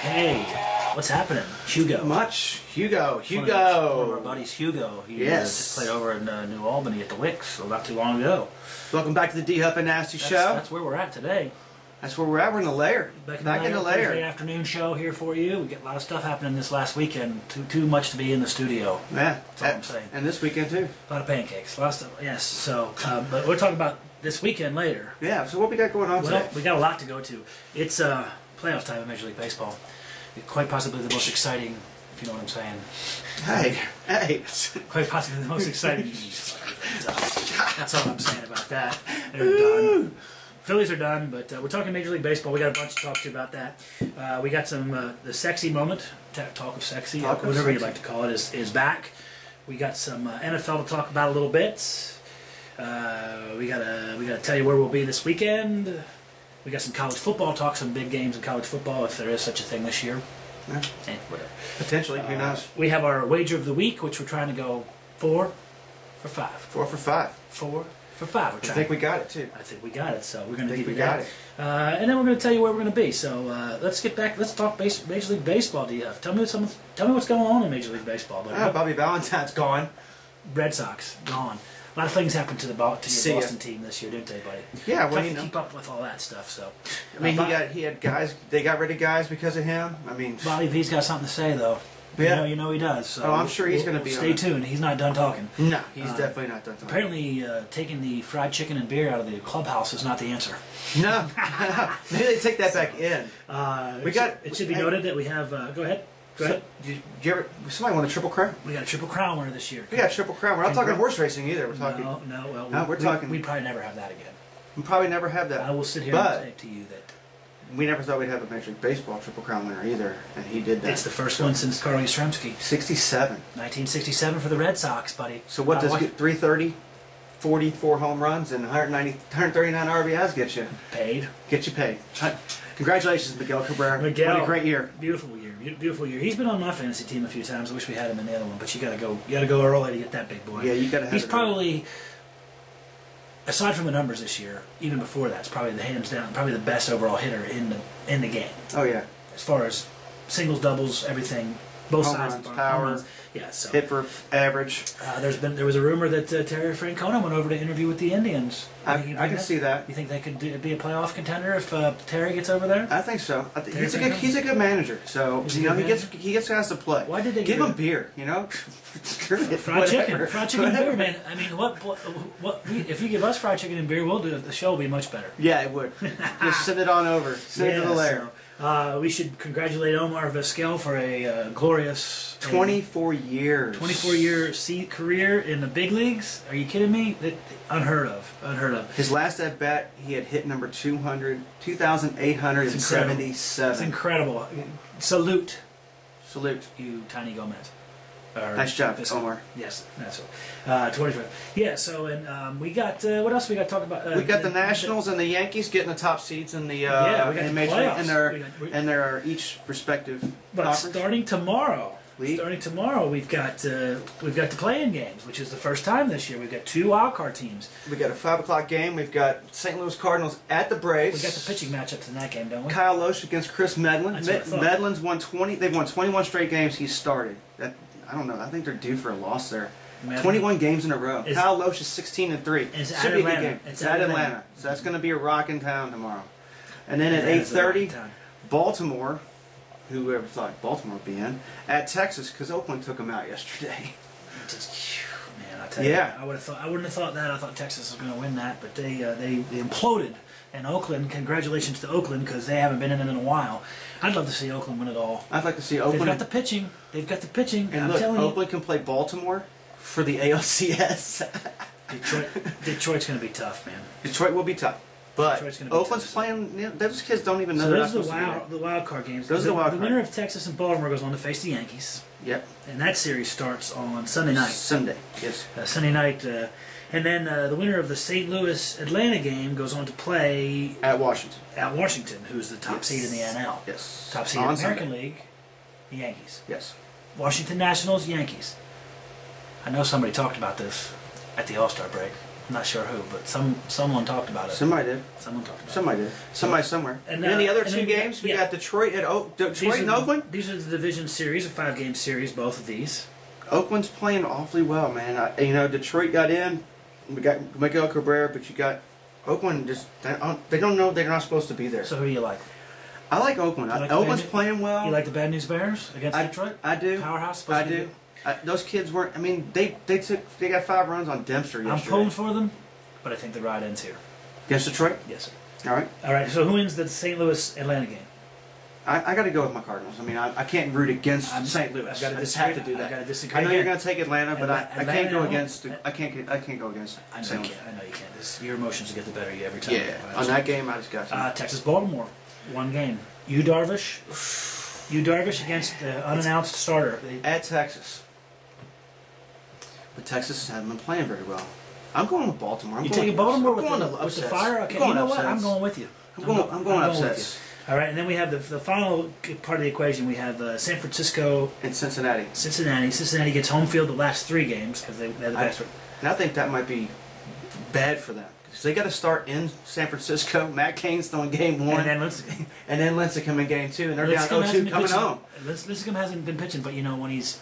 Hey, what's happening? Hugo. Much. Hugo. One of our buddies, Hugo. He Yes. played over in New Albany at the Wicks not too long ago. Welcome back to the D Huff and Nasty Show. That's where we're at today. That's where we're at. We're in the lair. Back in the lair. Thursday afternoon show here for you. We got a lot of stuff happening this last weekend. Too much to be in the studio. Yeah. That's all I'm saying. And this weekend too. A lot of pancakes. A lot of stuff. Yes. So, but we're talking about this weekend later. Yeah. So what we got going on Well, today? we got a lot to go to. It's playoff time in Major League Baseball. Quite possibly the most exciting, if you know what I'm saying. Hey. Quite possibly the most exciting. That's all I'm saying about that. They're done. Phillies are done, but we're talking Major League Baseball. We got a bunch to talk to you about that. We got some the sexy moment. Talk of sexy, whatever you'd like to call it, is back. We got some NFL to talk about a little bit. We gotta tell you where we'll be this weekend. We got some college football talk, some big games in college football, if there is such a thing this year. Yeah. Whatever. Potentially, who knows? We have our wager of the week, which we're trying to go 4 for 5. 4 for 5. 4 for 5. We're I trying. think we got it too. I think we got it, so we're going to I think give we you got that. it. And then we're going to tell you where we're going to be. So let's get back. Let's talk Major League Baseball. DF, tell me what's going on in Major League Baseball. Buddy. Bobby Valentine's gone. Red Sox gone. A lot of things happened to your Boston team this year, didn't they, buddy? Yeah, well, Tough you to know. keep up with all that stuff. So I mean, he had guys. They got rid of guys because of him. I mean, Bobby V's got something to say though. Yeah. You know he does. So Oh, I'm sure he's going to be on Stay it. tuned. He's not done talking. no, he's definitely not done talking. Apparently, taking the fried chicken and beer out of the clubhouse is not the answer. No, maybe they take that back in. It should be noted that we have. Go ahead. Go ahead. Did you ever? Somebody won a triple crown. We got a Triple Crown winner this year. We got a triple crown. We're not talking horse racing either. We're talking. No, we're talking- We'd probably never have that again. We probably never have that. I will sit here But and say to you that we never thought we'd have a Major League Baseball triple crown winner either, and he did that. it's the first one since Carl Yastrzemski. 67. 1967 for the Red Sox, buddy. So what does 330, 44 home runs, and 139 RBIs get you? Paid. Get you paid. Congratulations, Miguel Cabrera. Miguel. What a great year. Beautiful year. Beautiful year. He's been on my fantasy team a few times. I wish we had him in the other one, but you gotta go early to get that big boy. Yeah, you gotta have He's it probably, aside from the numbers this year, even before that, it's probably the hands down, probably the best overall hitter in the game. Oh yeah. As far as singles, doubles, everything, both Home sides runs, of the power. home runs. Yeah, so Hit for average. there was a rumor that Terry Francona went over to interview with the Indians. I can see that. You think they could be a playoff contender if Terry gets over there? I think so. Terry He's a good manager. So He's a you know good he gets guys to play. Why did they give get him rid- beer? You know, Fried chicken and beer, man. I mean, if you give us fried chicken and beer, we'll do it. The show will be much better. Yeah, it would. Just send it on over. Send it to the lair. So, we should congratulate Omar Vizquel for a glorious 24 years. 24-year career in the big leagues. Are you kidding me? Unheard of. Unheard of. His last at bat, he had hit number 2,877. It's incredible. Salute Salute. you, Tiny Gomez. Nice job, Omar. Yes, that's it. 25. Yeah. So and we got what else we got to talk about? We got the Nationals and the Yankees getting the top seeds in the we got the in Major League, playoffs. and their each respective But conference. starting tomorrow, League. we've got the play-in games, which is the first time this year. We've got 2 wild card teams. We got a 5 o'clock game. We've got St. Louis Cardinals at the Braves. We got the pitching matchups in that game, don't we? Kyle Loesch against Chris Medlin. That's what I thought. Medlin's won 20. They've won 21 straight games. He's started. I don't know. I think they're due for a loss there. Medlin. 21 games in a row. Is- Kyle Loesch is 16-3. It's Should at be a good Atlanta. game. It's It's at at Atlanta. Atlanta. So that's going to be a rockin' town tomorrow. And then at Atlanta's a 8:30, rockin' town. Baltimore. Whoever thought Baltimore would be in at Texas because Oakland took them out yesterday. Man, I tell you, Yeah. I wouldn't have thought that. I thought Texas was going to win that, but they imploded. And Oakland, congratulations to Oakland because they haven't been in it in a while. I'd love to see Oakland win it all. I'd like to see They've Oakland. got the pitching. They've got the pitching. and I'm look, telling Oakland can play Baltimore for the ALCS. you, Detroit's going to be tough, man. Detroit will be tough. But Detroit's gonna be Oakland's tough. playing. You know, those kids don't even know So they're those not are supposed to be the wild card games. Those are the wild The card. winner of Texas and Baltimore goes on to face the Yankees, there. Yep. and that series starts on Sunday night. Sunday. Yes. Sunday night, and then the winner of the St. Louis Atlanta game goes on to play At Washington. at Washington, who's the top Yes. seed in the NL. Yes. Top seed in On the American Sunday. League, the Yankees. Yes. Washington Nationals, Yankees. I know somebody talked about this at the All-Star break. I'm not sure who, but someone talked about it. Somebody did. Someone talked about Somebody did. Somebody somewhere. And, And then the other and two then games, we yeah. got Detroit These and are Oakland. These are the division series, a 5-game series, both of these. Oakland's playing awfully well, man. Detroit got in. We got Miguel Cabrera, but you got Oakland. Just they don't know they're not supposed to be there. So who do you like? I like Oakland. You like Oakland's playing well. You like the Bad News Bears against Detroit? I do. Powerhouse. I do. Those kids weren't. I mean, they got 5 runs on Dempster yesterday. I'm pulling for them, but I think the ride ends here. Against Detroit. Yes, sir. All right. All right. So who wins the St. Louis Atlanta game? I got to go with my Cardinals. I mean, I can't root against St. Louis. I've got to I just disagree. have to do that. I've got to disagree. I know again. you're going to take Atlanta, but I can't go Atlanta- against. I can't go against. I know St. you Louis. can't. I know you can't. Your emotions will get the better of you every time. Yeah, on that game, I just got to. Texas Baltimore, one game. You Darvish against the unannounced starter. At Texas. But Texas hasn't been playing very well. I'm going with Baltimore. You taking Baltimore with the upsets. fire? Okay, I'm you know going what? I'm upsets. going with you. I'm going upsets. with you. All right, and then we have the final part of the equation. We have San Francisco, In Cincinnati. Cincinnati. Cincinnati gets home field the last 3 games because they're the best. And I think that might be bad for them. Because they got to start in San Francisco. Matt Cain's throwing game 1. And then Lincecum in game 2. And they're down Lincecum 0-2 coming home. Lincecum hasn't been pitching, but you know when he's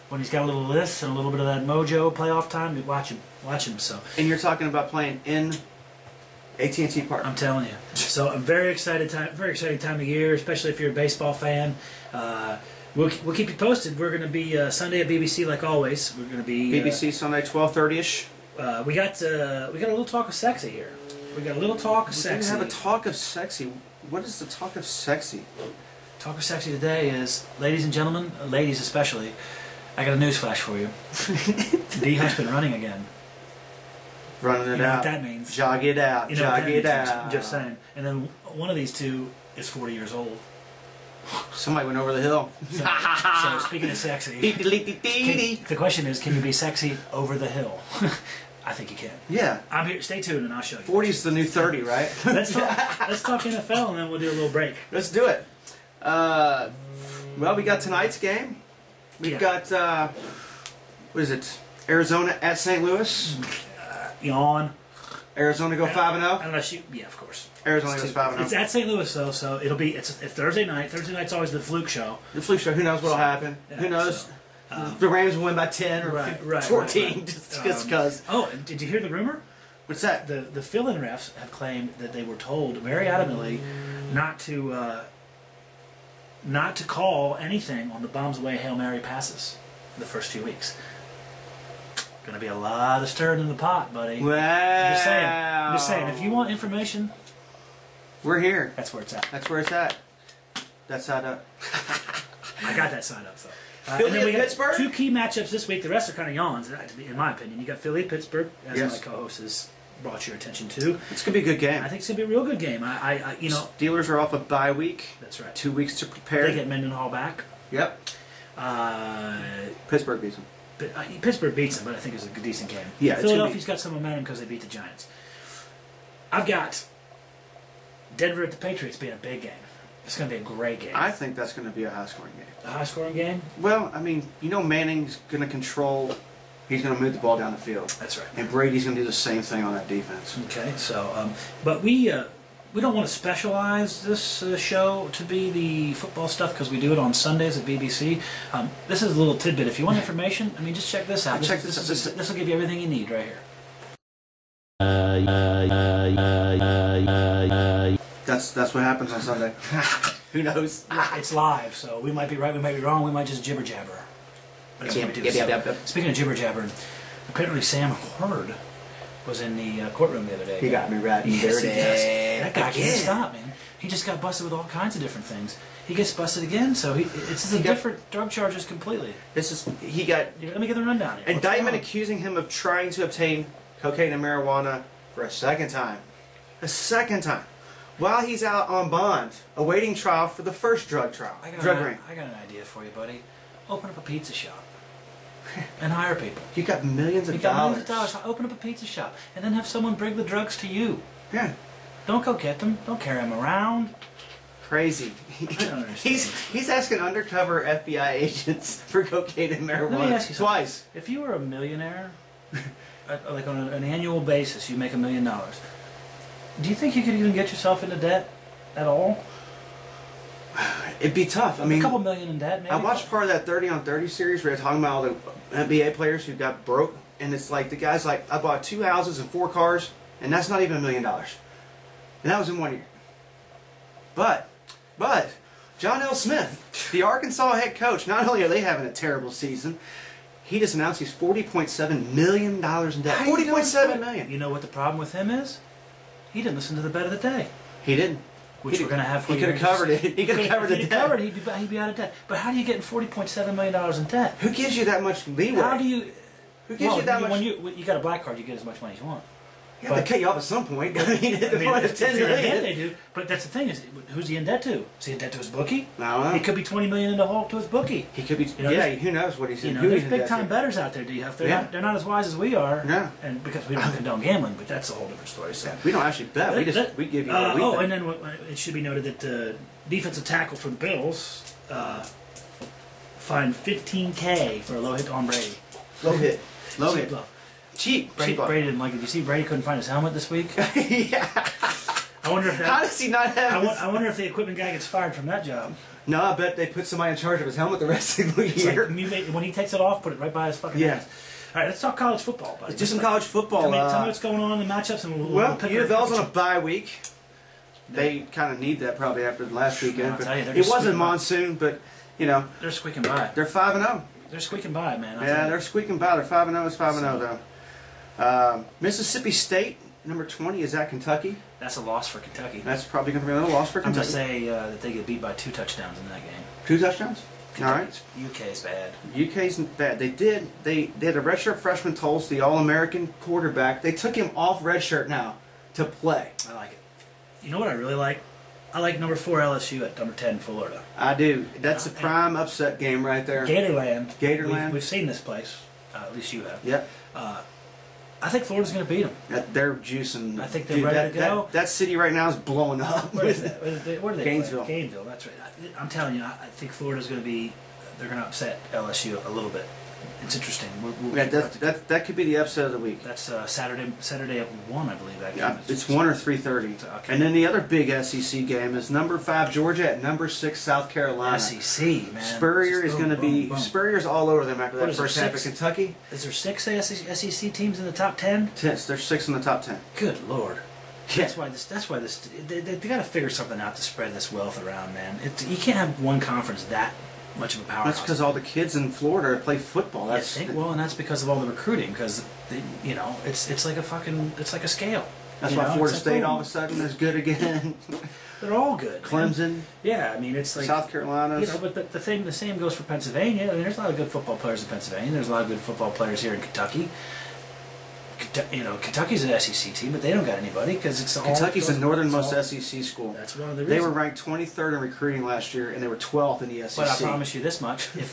got a little list and a little bit of that mojo playoff time, you watch him. So. And you're talking about playing in AT&T Park. I'm telling you. So I'm very exciting time of year, especially if you're a baseball fan. We'll keep you posted. We're going to be Sunday at BBC like always. We're going to be BBC Sunday 12:30ish. we got a little talk of sexy here. We got a little talk of We're sexy. gonna have a talk of sexy. What is the talk of sexy? Talk of sexy today is, ladies and gentlemen, ladies especially. I got a news flash for you. D-Hut's been running again. Running it You know out. what that means? Jog it out. You know what Jog that it means, out. just saying. And then one of these two is 40 years old. Somebody went over the hill. So speaking of sexy, the question is, can you be sexy over the hill? I think you can. Yeah. I'm here. Stay tuned, and I'll show you. 40's the new 30, right? Let's talk NFL, and then we'll do a little break. Let's do it. Well, we got tonight's game. We've got, what is it? Arizona at St. Louis. Yawn. Arizona go 5-0. Unless you, yeah, of course. Arizona goes 5-0. It's at St. Louis though, so it's Thursday night. Thursday night's always the fluke show. The fluke show. Who knows what'll happen? Yeah, Who knows? so, The Rams will win by 10 or right, 14 right. just because. Oh, and did you hear the rumor? What's that? The fill-in refs have claimed that they were told very adamantly not to call anything on the bombs away Hail Mary passes the first 2 weeks. Gonna be a lot of stirring in the pot, buddy. Wow. I'm just saying. If you want information, We're here. that's where it's at. That's where it's at. That's how to. I got that side up, though. Philly and then we and got Pittsburgh? 2 key matchups this week. The rest are kind of yawns, in my opinion. You got Philly, Pittsburgh, as Yes. my co-host has brought your attention to. It's gonna be a good game. I think it's gonna be a real good game. You know, Steelers are off a bye week. that's right. 2 weeks to prepare. They get Mendenhall back. Yep. Pittsburgh beats them. Pittsburgh beats them, but I think it's a decent game. Yeah, it's gonna Philadelphia's got some momentum because they beat the Giants. I've got Denver at the Patriots being a big game. It's going to be a great game. I think that's going to be a high-scoring game. A high-scoring game? Well, I mean, Manning's going to control. He's going to move the ball down the field. That's right. And Brady's going to do the same thing on that defense. Okay, so but we don't want to specialize this show to be the football stuff because we do it on Sundays at BBC. This is a little tidbit. If you want information, I mean, just check this out. Check this out. This will give you everything you need right here. That's what happens on Sunday. Who knows? It's live, so we might be right, we might be wrong, we might just jibber jabber. But that's what we do. So, speaking of jibber jabber, apparently Sam Hurd was in the courtroom the other day. He got me right. Yes, he does. That guy Again. can't stop, man. He just got busted with all kinds of different things. He gets busted again, so it's a different drug charges completely. He got Let me get the rundown here. indictment What's accusing him of trying to obtain cocaine and marijuana for a second time. A second time. While he's out on bond, awaiting trial for the first drug trial. Drug ring. I got an idea for you, buddy. Open up a pizza shop and hire people. You got millions of You got dollars. millions of dollars. Open up a pizza shop and then have someone bring the drugs to you. Yeah. Don't go get them. Don't carry them around. Crazy. don't understand. He's asking undercover FBI agents for cocaine and marijuana Let me ask you something. twice. If you were a millionaire like on an annual basis, you make $1 million. Do you think you could even get yourself into debt at all? It'd be tough. I mean, a couple million in debt, maybe. I watched part of that 30 on 30 series where they're talking about all the NBA players who got broke, and it's like the guy's like, I bought 2 houses and 4 cars, and that's not even $1 million, and that was in 1 year. But John L. Smith, the Arkansas head coach, not only are they having a terrible season, he just announced he's $40.7 million in debt. $40.7 million. You know what the problem with him is? He didn't listen to the bet of the day. He didn't. Which we're going to have for He could have covered it. He could have covered the debt. He'd be out of debt. But how do you get $40.7 million in debt? Who gives you that much leeway? How do you... Who gives you that much... When you got a black card, you get as much money as you want. Yeah, they cut you off at some point. I mean, the point is if $10 you're in debt, million. they do. But that's the thing is, who's he in debt to? Is he in debt to his bookie? I don't know. He could be $20 million in the hole to his bookie. He could be. You know, yeah, who knows what he's in? There's big time bettors out there, DF. They're not as wise as we are. No. And because we don't condone gambling, but that's a whole different story. So we don't actually bet. We give you. And then it should be noted that defensive tackle for the Bills fined $15K for a low hit on Brady. Low hit. Low hit. Cheap. Brady didn't like it. You see, Brady couldn't find his helmet this week. Yeah. I wonder if that, how does he not have? I wonder if the equipment guy gets fired from that job. No, I bet they put somebody in charge of his helmet the rest of the year. Like, when he takes it off, put it right by his fucking hands. All right, let's talk college football. Buddy. Let's do some college football. Tell me what's going on in the matchups, and we'll pick U of L's on a bye week. They kind of need that probably after the last weekend. It wasn't monsoon, but you know they're squeaking by. They're 5-0. They're squeaking by, man. They're squeaking by. They're 5-0. It's 5-0 though. Mississippi State, number 20, is at Kentucky. That's a loss for Kentucky. That's probably going to be another loss for Kentucky. I'm going to say that they get beat by 2 touchdowns in that game. 2 touchdowns? All right. UK's bad. UK's bad. They had a redshirt freshman Toles, the All-American quarterback. They took him off redshirt now to play. I like it. You know what I really like? I like number 4 LSU at number 10 Florida. I do. That's a prime upset game right there. Gatorland. We've seen this place. At least you have. Yep. I think Florida's going to beat them. They're juicing. I think they're ready to go. That city right now is blowing up. Where are they? Gainesville. Play? Gainesville. That's right. I'm telling you, I think Florida's going to be. They're going to upset LSU a little bit. It's interesting. That could be the upset of the week. That's Saturday at 1, I believe. That game yeah, it's 1 or 3:30. Okay. And then the other big SEC game is number 5 Georgia at number 6 South Carolina. SEC, man. Spurrier is going to be Spurrier's all over them after that first half of Kentucky. Is there 6 SEC teams in the top 10? There's 6 in the top 10. Good Lord. Yeah. That's why they got to figure something out to spread this wealth around, man. You can't have one conference that much of a powerhouse. That's because all the kids in Florida play football. And that's because of all the recruiting. Because it's like a scale. That's why Florida State all of a sudden is good again. They're all good. Clemson. Man. Yeah, I mean it's like South Carolina. But the same goes for Pennsylvania. I mean, there's a lot of good football players in Pennsylvania. There's a lot of good football players here in Kentucky. Kentucky's an SEC team, but they don't got anybody because it's all. Kentucky's the northernmost SEC school. That's one of the reasons. They were ranked 23rd in recruiting last year, and they were 12th in the SEC. But I promise you this much: if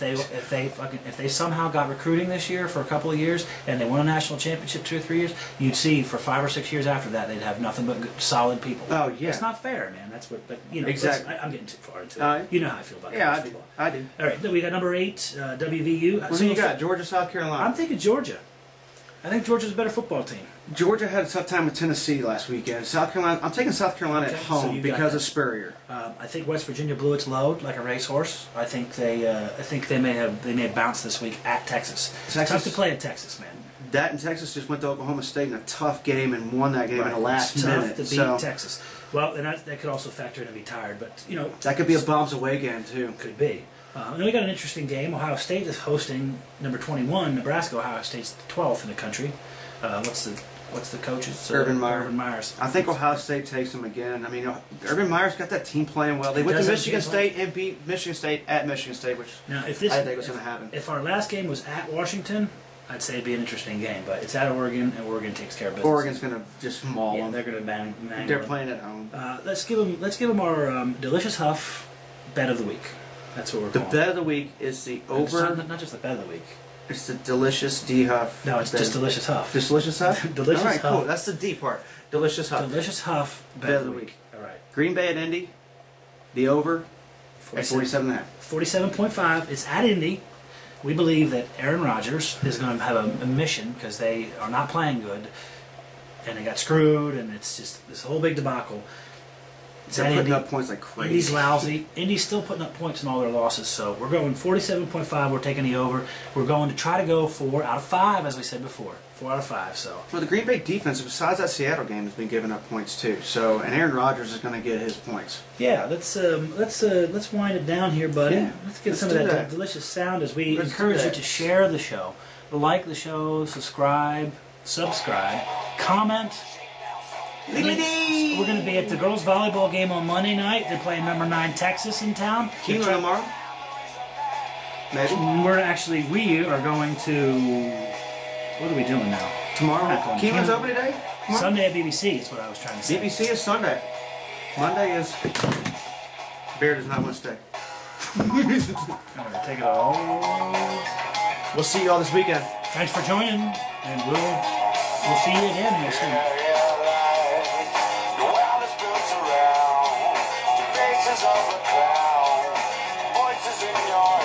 they somehow got recruiting this year for a couple of years, and they won a national championship 2 or 3 years, you'd see for 5 or 6 years after that they'd have nothing but good, solid people. Oh yeah, it's not fair, man. That's what. But exactly. I'm getting too far into it. You know how I feel about it. I do. All right, then we got number 8, WVU. What do you got? Georgia, South Carolina. I'm thinking Georgia. I think Georgia's a better football team. Georgia had a tough time with Tennessee last weekend. South Carolina, I'm taking South Carolina at home because of Spurrier. I think West Virginia blew its load like a racehorse. I think they may bounce this week at Texas. It's tough to play at Texas, man. That and Texas just went to Oklahoma State in a tough game and won that game in the last minute. Tough to beat Texas. Well, and that could also factor in to be tired, but that could be a bombs away game too. Could be. Then we got an interesting game. Ohio State is hosting number 21, Nebraska. Ohio State's 12th in the country. What's the coach's? Urban Meyer. Urban Meyer's. I think Ohio State takes them again. I mean, Urban Meyer's got that team playing well. They went to Michigan State and beat Michigan State at Michigan State, which I think was going to happen. If our last game was at Washington, I'd say it'd be an interesting game. But it's at Oregon, and Oregon takes care of business. Oregon's going to just maul them. They're going to bang They're playing at home. Let's give them our delicious Huff bet of the week. That's what we're calling. The bet of the week is the over. Not just the bet of the week. It's the delicious D Huff. No, it's just delicious Huff. Just delicious Huff. Delicious All right, Huff. cool. That's the D part. Delicious Huff. Delicious Huff bet of the week. All right. Green Bay at Indy. The over at 47.5. 47.5. It's at Indy. We believe that Aaron Rodgers is going to have a mission because they are not playing good, and they got screwed, and it's just this whole big debacle. They're putting up points like crazy. Indy's lousy. Indy's still putting up points in all their losses, so we're going 47.5. We're taking the over. We're going to try to go 4 out of 5, as we said before. 4 out of 5. So. Well, the Green Bay defense, besides that Seattle game, has been giving up points too. So, and Aaron Rodgers is going to get his points. Yeah, let's wind it down here, buddy. Yeah, let's get let's some of do that that. delicious sound as we Let's encourage do you that. to share the show, like the show, subscribe, comment. We're going to be at the girls' volleyball game on Monday night. They're playing number 9 Texas in town. Keeneland tomorrow? Maybe. We are going to. What are we doing now? Tomorrow? Keeneland. Keeneland's opening day? Tomorrow? Sunday at BBC is what I was trying to say. BBC is Sunday. Monday is. Bear does not want to stay. I'm going to take it all. We'll see you all this weekend. Thanks for joining, and we'll see you again here soon. Of a cloud, voices in your